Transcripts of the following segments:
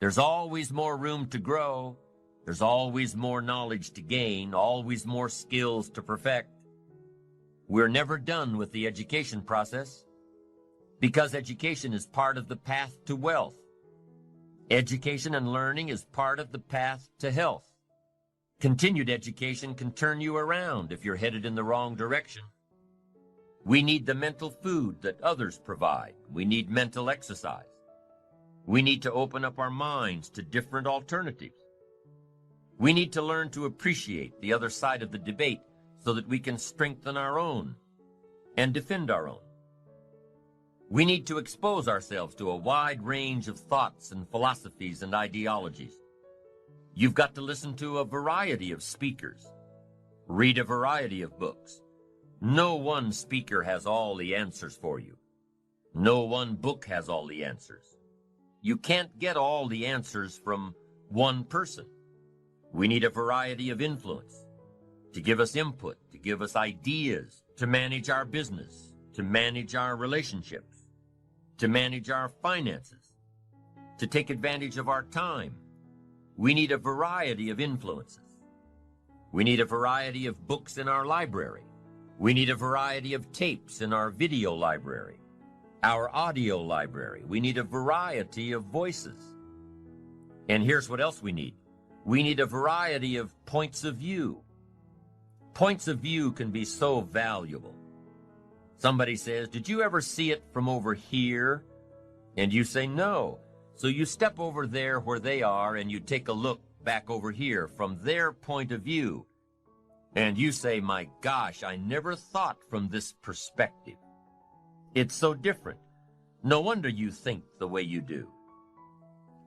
There's always more room to grow. There's always more knowledge to gain, always more skills to perfect. We're never done with the education process because education is part of the path to wealth. Education and learning is part of the path to health. Continued education can turn you around if you're headed in the wrong direction. We need the mental food that others provide. We need mental exercise. We need to open up our minds to different alternatives. We need to learn to appreciate the other side of the debate so that we can strengthen our own and defend our own. We need to expose ourselves to a wide range of thoughts and philosophies and ideologies. You've got to listen to a variety of speakers, read a variety of books. No one speaker has all the answers for you. No one book has all the answers. You can't get all the answers from one person. We need a variety of influence to give us input, to give us ideas, to manage our business, to manage our relationships, to manage our finances, to take advantage of our time. We need a variety of influences. We need a variety of books in our library. We need a variety of tapes in our video library, our audio library. We need a variety of voices. And here's what else we need. We need a variety of points of view. Points of view can be so valuable. Somebody says, "Did you ever see it from over here?" And you say, "No." So you step over there where they are and you take a look back over here from their point of view. And you say, "My gosh, I never thought from this perspective. It's so different. No wonder you think the way you do."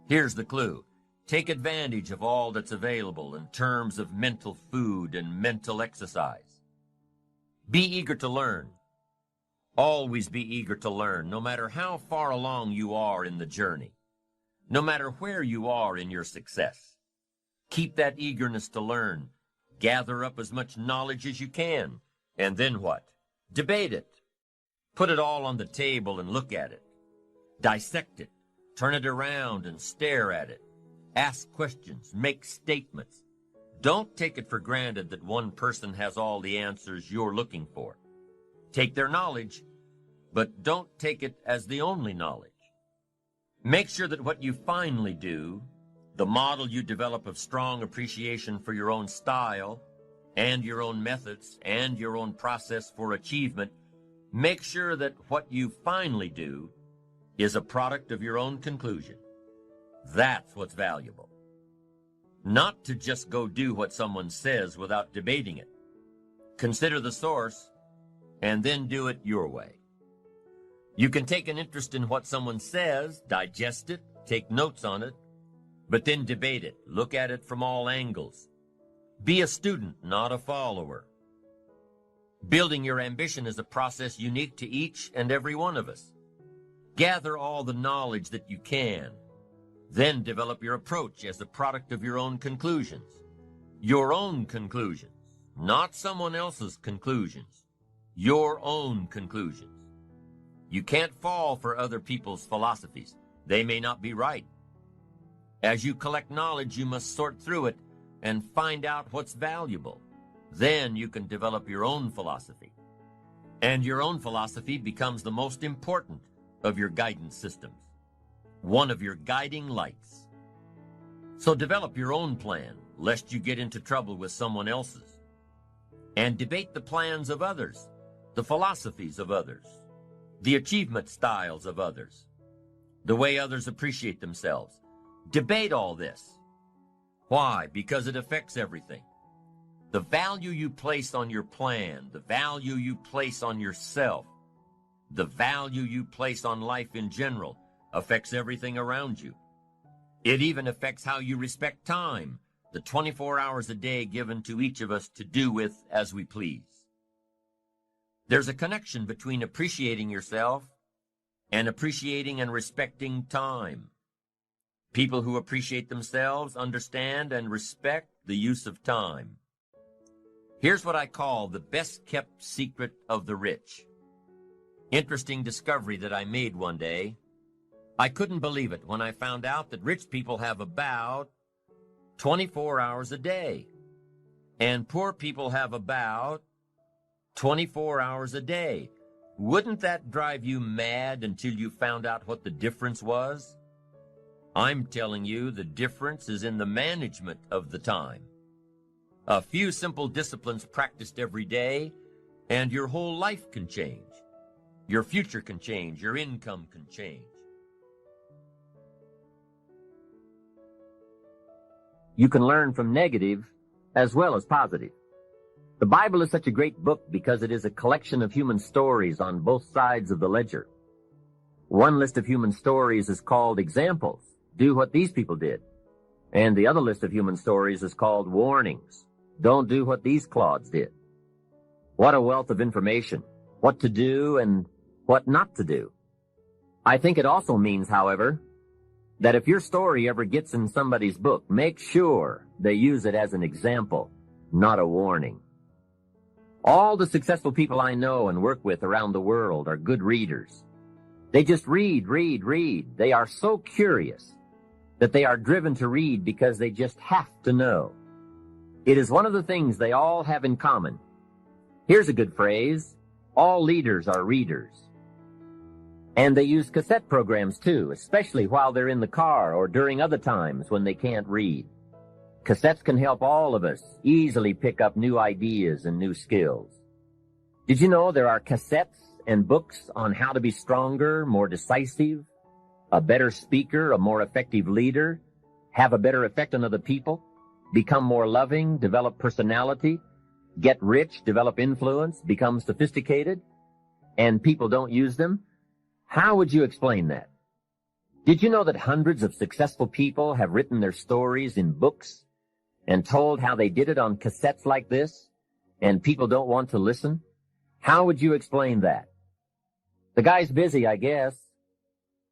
Here's the clue. Take advantage of all that's available in terms of mental food and mental exercise. Be eager to learn. Always be eager to learn, no matter how far along you are in the journey, no matter where you are in your success. Keep that eagerness to learn. Gather up as much knowledge as you can. And then what? Debate it. Put it all on the table and look at it. Dissect it. Turn it around and stare at it. Ask questions. Make statements. Don't take it for granted that one person has all the answers you're looking for. Take their knowledge, but don't take it as the only knowledge. Make sure that what you finally do, the model you develop of strong appreciation for your own style and your own methods and your own process for achievement, make sure that what you finally do is a product of your own conclusion. That's what's valuable. Not to just go do what someone says without debating it. Consider the source and then do it your way. You can take an interest in what someone says, digest it, take notes on it, but then debate it. Look at it from all angles. Be a student, not a follower. Building your ambition is a process unique to each and every one of us. Gather all the knowledge that you can. Then develop your approach as a product of your own conclusions. Your own conclusions, not someone else's conclusions. Your own conclusions. You can't fall for other people's philosophies. They may not be right. As you collect knowledge, you must sort through it and find out what's valuable. Then you can develop your own philosophy. And your own philosophy becomes the most important of your guidance systems. One of your guiding lights. So develop your own plan, lest you get into trouble with someone else's. And debate the plans of others, the philosophies of others, the achievement styles of others, the way others appreciate themselves. Debate all this. Why? Because it affects everything. The value you place on your plan, the value you place on yourself, the value you place on life in general affects everything around you. It even affects how you respect time, the 24 hours a day given to each of us to do with as we please. There's a connection between appreciating yourself and appreciating and respecting time. People who appreciate themselves understand and respect the use of time. Here's what I call the best-kept secret of the rich. Interesting discovery that I made one day. I couldn't believe it when I found out that rich people have about 24 hours a day, and poor people have about 24 hours a day. Wouldn't that drive you mad until you found out what the difference was? I'm telling you, the difference is in the management of the time. A few simple disciplines practiced every day, and your whole life can change. Your future can change. Your income can change. You can learn from negative as well as positive. The Bible is such a great book because it is a collection of human stories on both sides of the ledger. One list of human stories is called examples. Do what these people did. And the other list of human stories is called warnings. Don't do what these clods did. What a wealth of information. What to do and what not to do. I think it also means, however, that if your story ever gets in somebody's book, make sure they use it as an example, not a warning. All the successful people I know and work with around the world are good readers. They just read. They are so curious that they are driven to read because they just have to know. It is one of the things they all have in common. Here's a good phrase: all leaders are readers. And they use cassette programs too, especially while they're in the car or during other times when they can't read. Cassettes can help all of us easily pick up new ideas and new skills. Did you know there are cassettes and books on how to be stronger, more decisive, a better speaker, a more effective leader, have a better effect on other people, become more loving, develop personality, get rich, develop influence, become sophisticated, and people don't use them? How would you explain that? Did you know that hundreds of successful people have written their stories in books and told how they did it on cassettes like this, and people don't want to listen? How would you explain that? The guy's busy, I guess.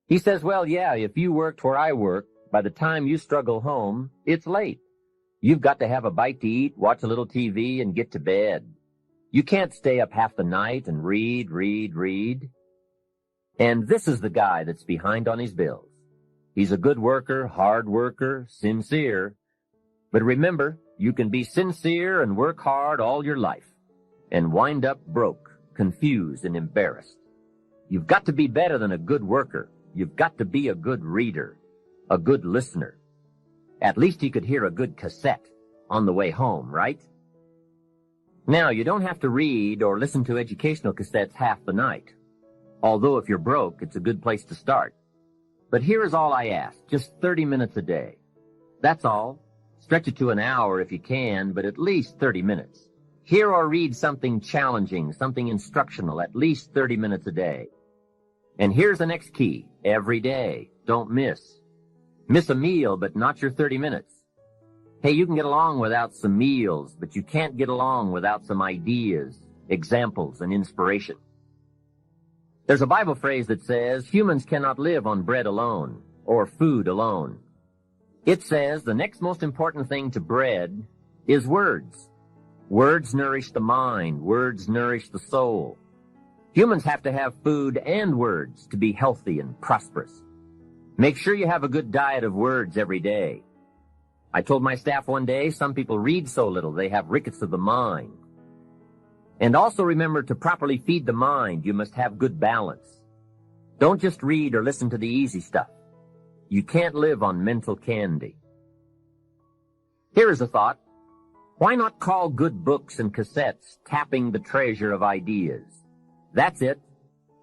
He says, well, yeah, if you worked where I work, by the time you struggle home, it's late. You've got to have a bite to eat, watch a little TV, and get to bed. You can't stay up half the night and read. And this is the guy that's behind on his bills. He's a good worker, hard worker, sincere. But remember, you can be sincere and work hard all your life and wind up broke, confused, and embarrassed. You've got to be better than a good worker. You've got to be a good reader, a good listener. At least he could hear a good cassette on the way home, right? Now, you don't have to read or listen to educational cassettes half the night. Although if you're broke, it's a good place to start. But here is all I ask, just 30 minutes a day. That's all. Stretch it to an hour if you can, but at least 30 minutes. Hear or read something challenging, something instructional, at least 30 minutes a day. And here's the next key. Every day. Don't miss. Miss a meal, but not your 30 minutes. Hey, you can get along without some meals, but you can't get along without some ideas, examples, and inspiration. There's a Bible phrase that says, humans cannot live on bread alone, or food alone. It says the next most important thing to bread is words. Words nourish the mind. Words nourish the soul. Humans have to have food and words to be healthy and prosperous. Make sure you have a good diet of words every day. I told my staff one day, some people read so little they have rickets of the mind. And also remember, to properly feed the mind, you must have good balance. Don't just read or listen to the easy stuff. You can't live on mental candy. Here is a thought. Why not call good books and cassettes tapping the treasure of ideas? That's it.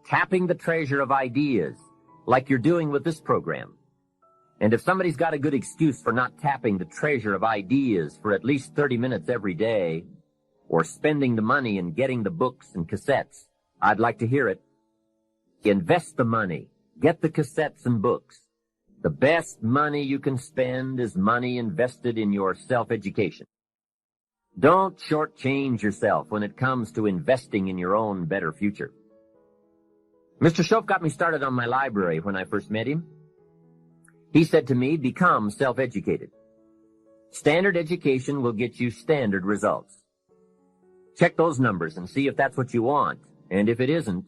Tapping the treasure of ideas, like you're doing with this program. And if somebody's got a good excuse for not tapping the treasure of ideas for at least 30 minutes every day, or spending the money and getting the books and cassettes, I'd like to hear it. Invest the money. Get the cassettes and books. The best money you can spend is money invested in your self-education. Don't shortchange yourself when it comes to investing in your own better future. Mr. Shope got me started on my library when I first met him. He said to me, become self-educated. Standard education will get you standard results. Check those numbers and see if that's what you want. And if it isn't,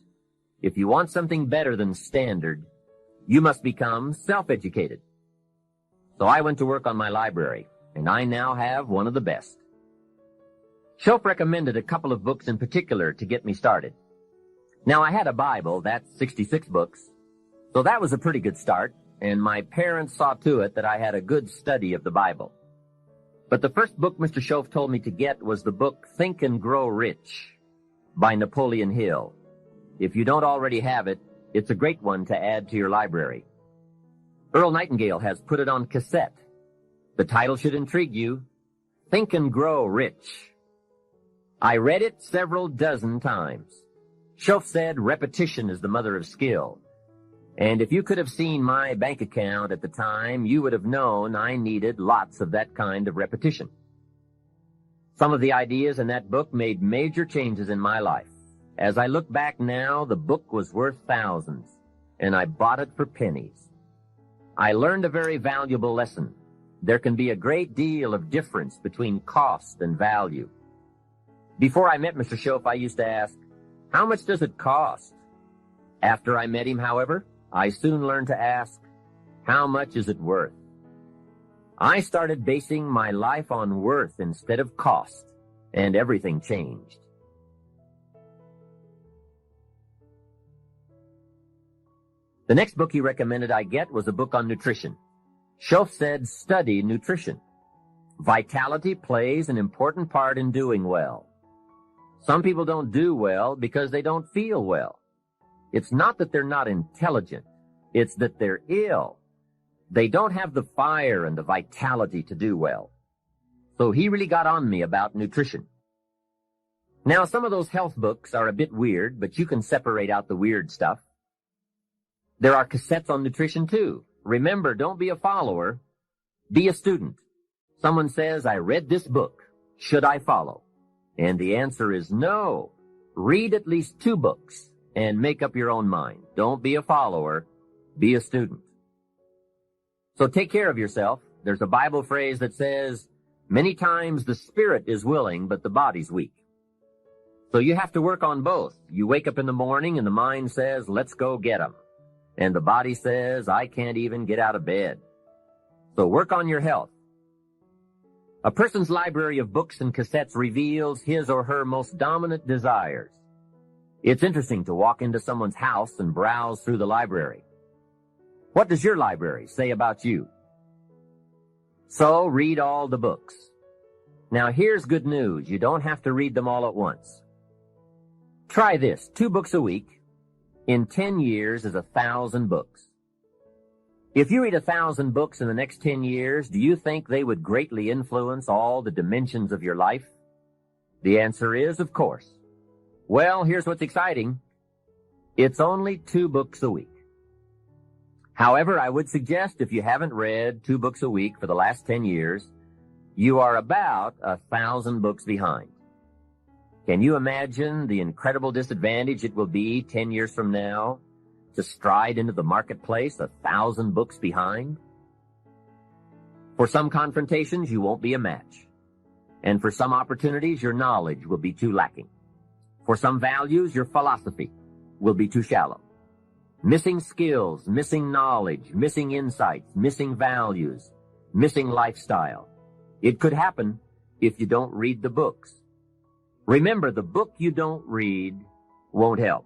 if you want something better than standard, You must become self-educated. So I went to work on my library, and I now have one of the best. Shoaff recommended a couple of books in particular to get me started. Now, I had a Bible, that's 66 books, so that was a pretty good start, and my parents saw to it that I had a good study of the Bible. But the first book Mr. Shoaff told me to get was the book Think and Grow Rich by Napoleon Hill. If you don't already have it, it's a great one to add to your library. Earl Nightingale has put it on cassette. The title should intrigue you. Think and Grow Rich. I read it several dozen times. Shoaff said repetition is the mother of skill. And if you could have seen my bank account at the time, you would have known I needed lots of that kind of repetition. Some of the ideas in that book made major changes in my life. As I look back now, the book was worth thousands, and I bought it for pennies. I learned a very valuable lesson. There can be a great deal of difference between cost and value. Before I met Mr. Shoaff, I used to ask, how much does it cost? After I met him, however, I soon learned to ask, how much is it worth? I started basing my life on worth instead of cost, and everything changed. The next book he recommended I get was a book on nutrition. Shoaff said, study nutrition. Vitality plays an important part in doing well. Some people don't do well because they don't feel well. It's not that they're not intelligent. It's that they're ill. They don't have the fire and the vitality to do well. So he really got on me about nutrition. Now, some of those health books are a bit weird, but you can separate out the weird stuff. There are cassettes on nutrition, too. Remember, don't be a follower. Be a student. Someone says, I read this book. Should I follow? And the answer is no. Read at least 2 books and make up your own mind. Don't be a follower. Be a student. So take care of yourself. There's a Bible phrase that says, many times the spirit is willing, but the body's weak. So you have to work on both. You wake up in the morning and the mind says, let's go get 'em. And the body says, I can't even get out of bed. So work on your health. A person's library of books and cassettes reveals his or her most dominant desires. It's interesting to walk into someone's house and browse through the library. What does your library say about you? So read all the books. Now here's good news. You don't have to read them all at once. Try this, 2 books a week. In 10 years is 1,000 books. If you read 1,000 books in the next 10 years, do you think they would greatly influence all the dimensions of your life? The answer is, of course. Well, here's what's exciting. It's only 2 books a week. However, I would suggest if you haven't read 2 books a week for the last 10 years, you are about 1,000 books behind. Can you imagine the incredible disadvantage it will be 10 years from now to stride into the marketplace 1,000 books behind? For some confrontations, you won't be a match. And for some opportunities, your knowledge will be too lacking. For some values, your philosophy will be too shallow. Missing skills, missing knowledge, missing insights, missing values, missing lifestyle. It could happen if you don't read the books. Remember, the book you don't read won't help.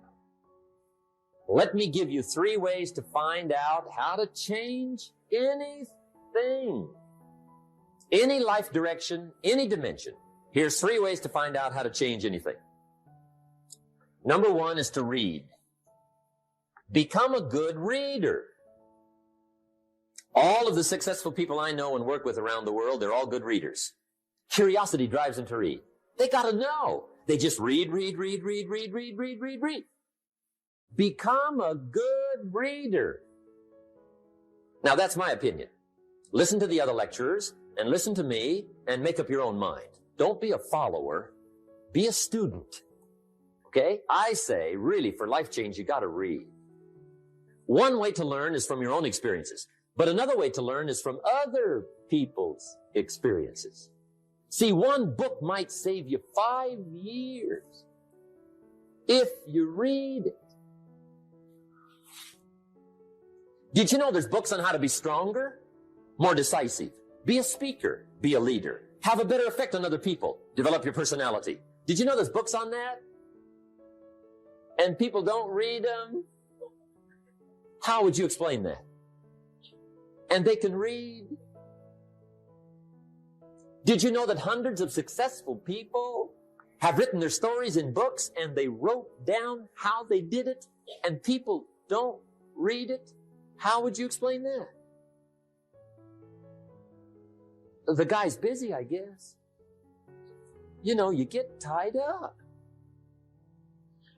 Let me give you 3 ways to find out how to change anything. Any life direction, any dimension. Here's 3 ways to find out how to change anything. Number 1 is to read. Become a good reader. All of the successful people I know and work with around the world, they're all good readers. Curiosity drives them to read. They gotta know. They just read. Become a good reader. Now, that's my opinion. Listen to the other lecturers and listen to me and make up your own mind. Don't be a follower. Be a student. Okay? I say, really, for life change, you gotta read. One way to learn is from your own experiences, but another way to learn is from other people's experiences. See, one book might save you 5 years if you read it. Did you know there's books on how to be stronger, more decisive, be a speaker, be a leader, have a better effect on other people, develop your personality? Did you know there's books on that? And people don't read them? How would you explain that? And they can read. Did you know that hundreds of successful people have written their stories in books and they wrote down how they did it and people don't read it? How would you explain that? The guy's busy, I guess. You know, you get tied up.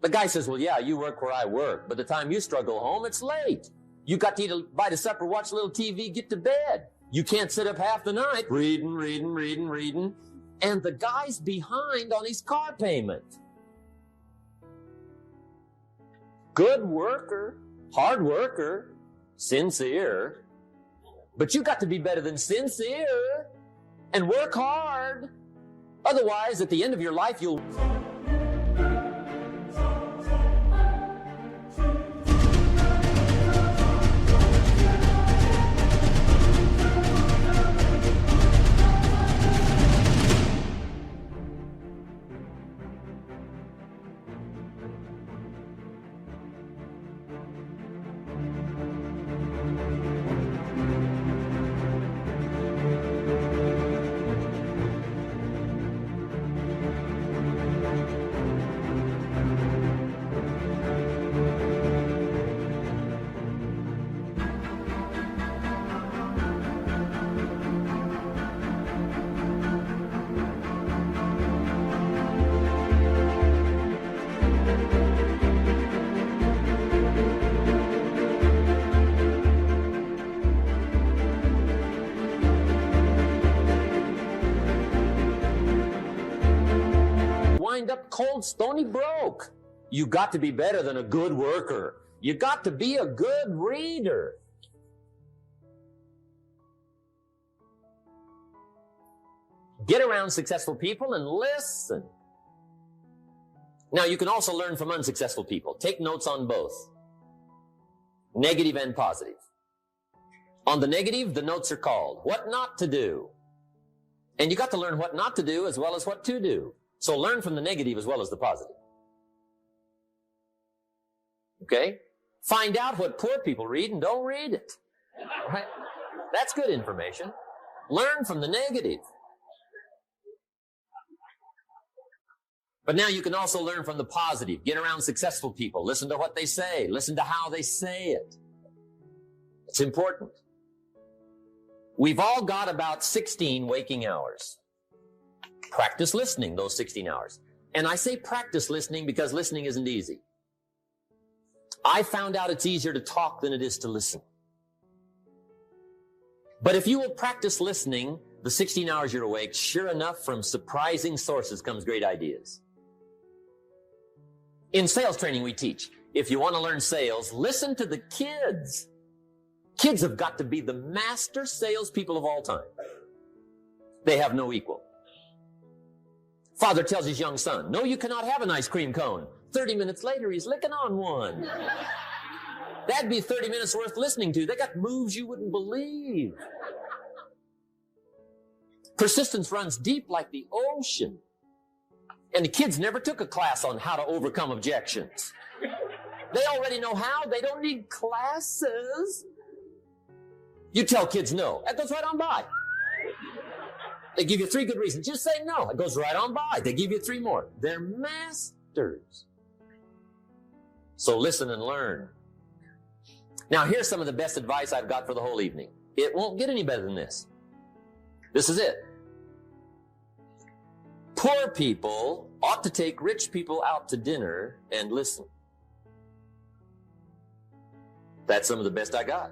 The guy says, well, yeah, you work where I work. By the time you struggle home, it's late. You got to eat a bite of supper, watch a little TV, get to bed. You can't sit up half the night reading. And the guy's behind on his car payment. Good worker, hard worker, sincere. But you got to be better than sincere and work hard. Otherwise, at the end of your life, you'll... up cold, stony broke. You got to be better than a good worker. You got to be a good reader. Get around successful people and listen. Now, you can also learn from unsuccessful people. Take notes on both, negative and positive. On the negative, the notes are called what not to do. And you got to learn what not to do as well as what to do. So learn from the negative as well as the positive. Okay? Find out what poor people read and don't read it. Right? That's good information. Learn from the negative. But now you can also learn from the positive. Get around successful people. Listen to what they say. Listen to how they say it. It's important. We've all got about 16 waking hours. Practice listening those 16 hours. And I say practice listening because listening isn't easy. I found out it's easier to talk than it is to listen. But if you will practice listening the 16 hours you're awake, sure enough, from surprising sources comes great ideas. In sales training we teach, if you want to learn sales, listen to the kids. Kids have got to be the master salespeople of all time. They have no equal. Father tells his young son, no, you cannot have an ice cream cone. 30 minutes later, he's licking on one. That'd be 30 minutes worth listening to. They got moves you wouldn't believe. Persistence runs deep like the ocean. And the kids never took a class on how to overcome objections. They already know how. They don't need classes. You tell kids no. That goes right on by. They give you 3 good reasons. Just say no. It goes right on by. They give you 3 more. They're masters. So listen and learn. Now, here's some of the best advice I've got for the whole evening. It won't get any better than this. This is it. Poor people ought to take rich people out to dinner and listen. That's some of the best I got.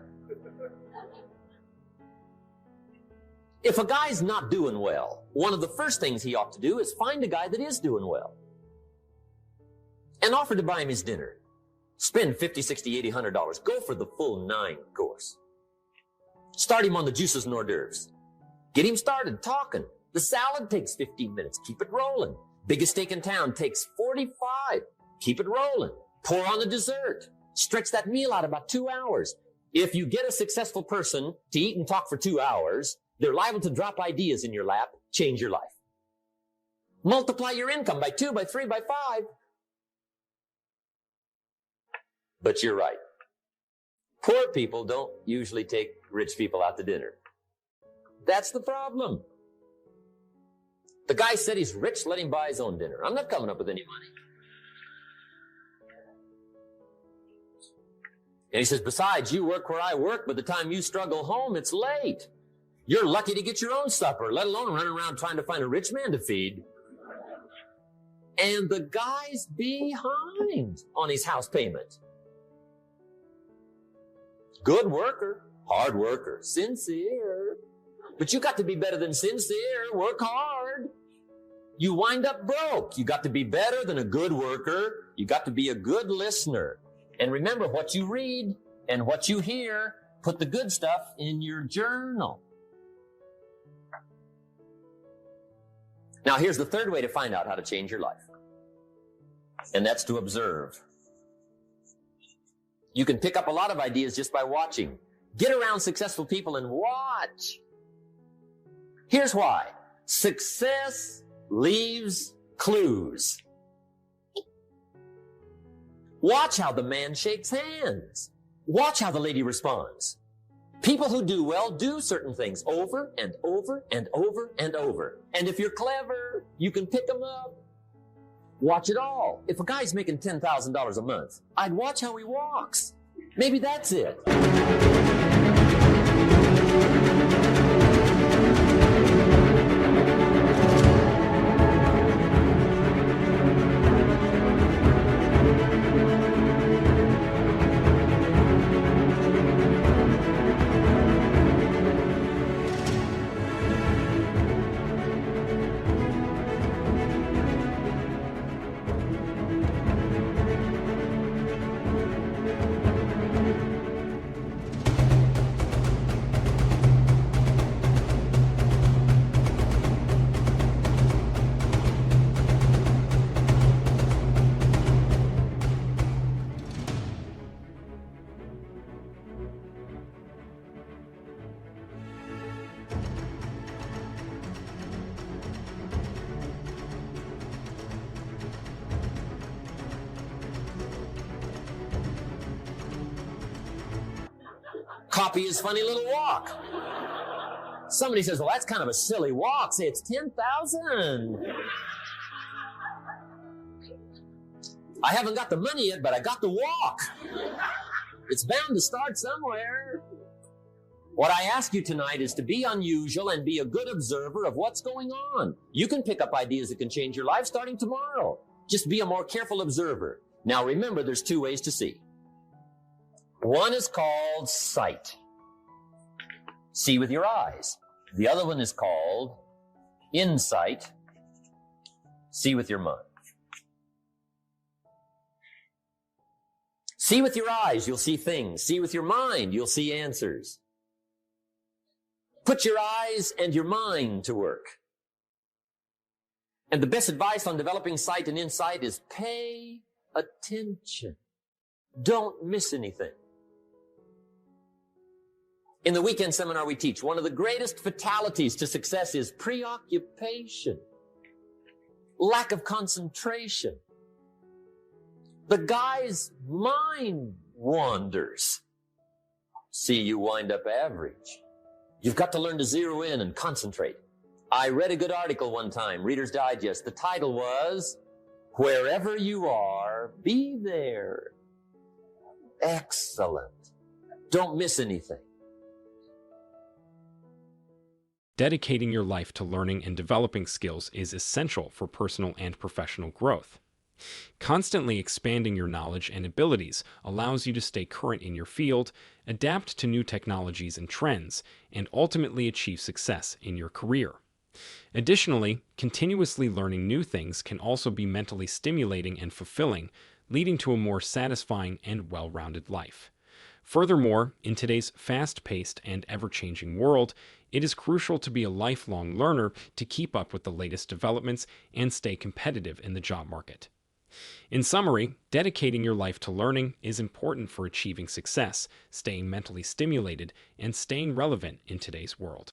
If a guy's not doing well, one of the first things he ought to do is find a guy that is doing well and offer to buy him his dinner. Spend $50, $60, $80, $100. Go for the full 9 course. Start him on the juices and hors d'oeuvres. Get him started talking. The salad takes 15 minutes. Keep it rolling. Biggest steak in town takes 45. Keep it rolling. Pour on the dessert. Stretch that meal out about 2 hours. If you get a successful person to eat and talk for 2 hours, they're liable to drop ideas in your lap, change your life. Multiply your income by 2, by 3, by 5. But you're right. Poor people don't usually take rich people out to dinner. That's the problem. The guy said he's rich, let him buy his own dinner. I'm not coming up with any money. And he says, besides, you work where I work. By the time you struggle home, it's late. You're lucky to get your own supper, let alone running around trying to find a rich man to feed. And the guy's behind on his house payment. Good worker, hard worker, sincere. But you got to be better than sincere. Work hard. You wind up broke. You got to be better than a good worker. You got to be a good listener. And remember, what you read and what you hear, put the good stuff in your journal. Now, here's the third way to find out how to change your life. And that's to observe. You can pick up a lot of ideas just by watching. Get around successful people and watch. Here's why. Success leaves clues. Watch how the man shakes hands. Watch how the lady responds. People who do well do certain things over and over and over and over. And if you're clever, you can pick them up. Watch it all. If a guy's making $10,000 a month, I'd watch how he walks. Maybe that's it. Copy his funny little walk. Somebody says, well, that's kind of a silly walk. Say, it's 10,000. I haven't got the money yet, but I got the walk. It's bound to start somewhere. What I ask you tonight is to be unusual and be a good observer of what's going on. You can pick up ideas that can change your life starting tomorrow. Just be a more careful observer. Now remember, there's 2 ways to see. One is called sight. See with your eyes. The other one is called insight. See with your mind. See with your eyes, you'll see things. See with your mind, you'll see answers. Put your eyes and your mind to work. And the best advice on developing sight and insight is pay attention. Don't miss anything. In the weekend seminar we teach, one of the greatest fatalities to success is preoccupation, lack of concentration. The guy's mind wanders. See, you wind up average. You've got to learn to zero in and concentrate. I read a good article one time, Reader's Digest. The title was, Wherever You Are, Be There. Excellent. Don't miss anything. Dedicating your life to learning and developing skills is essential for personal and professional growth. Constantly expanding your knowledge and abilities allows you to stay current in your field, adapt to new technologies and trends, and ultimately achieve success in your career. Additionally, continuously learning new things can also be mentally stimulating and fulfilling, leading to a more satisfying and well-rounded life. Furthermore, in today's fast-paced and ever-changing world, it is crucial to be a lifelong learner to keep up with the latest developments and stay competitive in the job market. In summary, dedicating your life to learning is important for achieving success, staying mentally stimulated, and staying relevant in today's world.